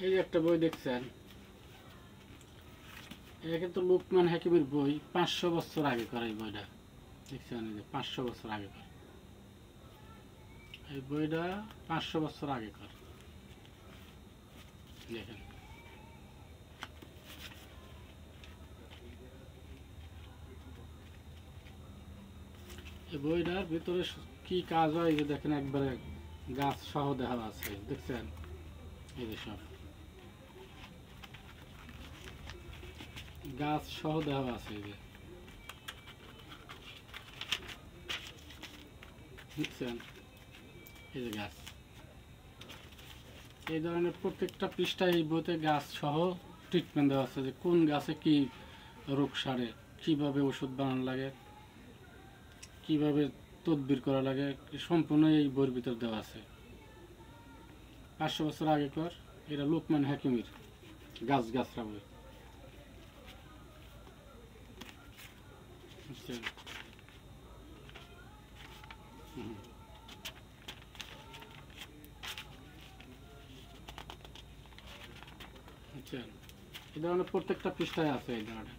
এই যে একটা বই দেখছেন, এটা কিন্তু লুকমান হাকিমের বই। 500 বছর আগে করা এই বইটা, দেখছেন? এই যে 500 বছর আগে করা এই বইটা, 500 বছর আগে করা। দেখেন, এই বইটার ভিতরে কি কাজ হয়, এই যে দেখেন, একবারে গাছ সহ দেওয়া আছে, দেখছেন? এই যে সব গাছ সহ দেওয়া আছে, এই যে দেখছেন? এই যে গাছ, এই ধরনের প্রত্যেকটা পৃষ্ঠায় এই বইতে গাছ সহ ট্রিটমেন্ট দেওয়া আছে, যে কোন গাছে কি রোগ সারে, কিভাবে ওষুধ বানানো লাগে, কিভাবে তদবির করা লাগে, সম্পূর্ণ এই বইয়ের ভিতর দেওয়া আছে। 500 বছর আগেকার, এটা লুকমান হাকিমের গাছরা বই, বুঝছেন? বুঝছেন? এই ধরনের প্রত্যেকটা পৃষ্ঠায় আছে এই ধরনের।